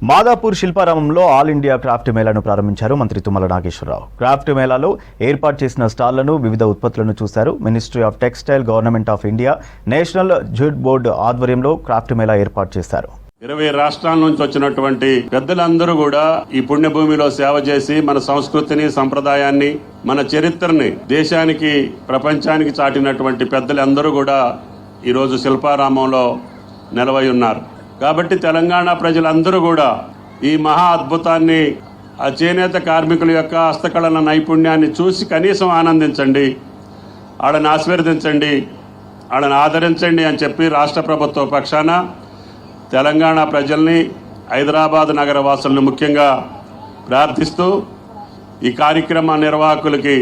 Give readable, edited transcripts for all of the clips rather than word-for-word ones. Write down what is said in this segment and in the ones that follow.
Madhapur శిల్పారామంలో all India craft మేళాను ప్రారంభించారు మంత్రి Tummala Nageswararao. Craft మేళాలో ఏర్పాటు చేసిన స్టాళ్లను, వివిధ ఉత్పత్తులను చూశారు. Ministry of textile, government of India, national jute board ఆధ్వర్యంలో క్రాఫ్ట్ మేళా ఏర్పాటు చేశారు. 20 రాష్ట్రాల నుంచి వచ్చినటువంటి పెద్దలందరూ కూడా ఈ పుణ్యభూమిలో సేవ చేసి మన సంస్కృతిని, సంప్రదాయాన్ని, మన చరిత్రని దేశానికి, ప్రపంచానికి చాటినటువంటి పెద్దలందరూ కూడా ఈరోజు శిల్పారామంలో నిలవై ఉన్నారు. కాబట్టి తెలంగాణ ప్రజలందరూ కూడా ఈ మహా అద్భుతాన్ని, ఆ చేనేత కార్మికుల యొక్క హస్తకళల నైపుణ్యాన్ని చూసి కనీసం ఆనందించండి, వాళ్ళని ఆశీర్వదించండి, వాళ్ళని ఆదరించండి అని చెప్పి రాష్ట్ర ప్రభుత్వ పక్షాన తెలంగాణ ప్రజల్ని, హైదరాబాద్ నగర వాసులను ముఖ్యంగా ప్రార్థిస్తూ ఈ కార్యక్రమ నిర్వాహకులకి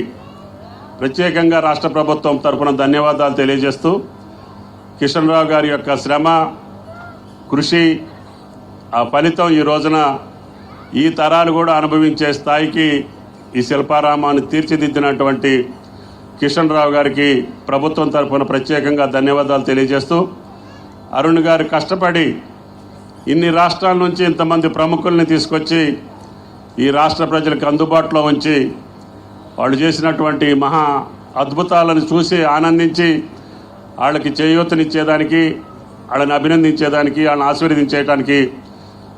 ప్రత్యేకంగా రాష్ట్ర ప్రభుత్వం తరఫున ధన్యవాదాలు తెలియజేస్తూ, కిషన్ రావు గారి యొక్క శ్రమ, కృషి, ఆ ఫలితం ఈ రోజున ఈ తరాలు కూడా అనుభవించే స్థాయికి ఈ శిల్పారామాన్ని తీర్చిదిద్దినటువంటి కిషన్ రావు గారికి ప్రభుత్వం తరఫున ప్రత్యేకంగా ధన్యవాదాలు తెలియజేస్తూ, అరుణ్ గారు కష్టపడి ఇన్ని రాష్ట్రాల నుంచి ఇంతమంది ప్రముఖుల్ని తీసుకొచ్చి ఈ రాష్ట్ర ప్రజలకు అందుబాటులో ఉంచి వాళ్ళు చేసినటువంటి మహా అద్భుతాలను చూసి ఆనందించి వాళ్ళకి చేయూతనిచ్చేదానికి, వాళ్ళని అభినందించేదానికి, వాళ్ళని ఆశీర్వదించేయడానికి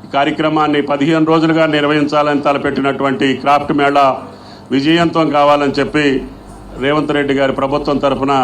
ఈ కార్యక్రమాన్ని 15 రోజులుగా నిర్వహించాలని తలపెట్టినటువంటి క్రాఫ్ట్ మేళా విజయవంతం కావాలని చెప్పి రేవంత్ రెడ్డి గారి ప్రభుత్వం తరఫున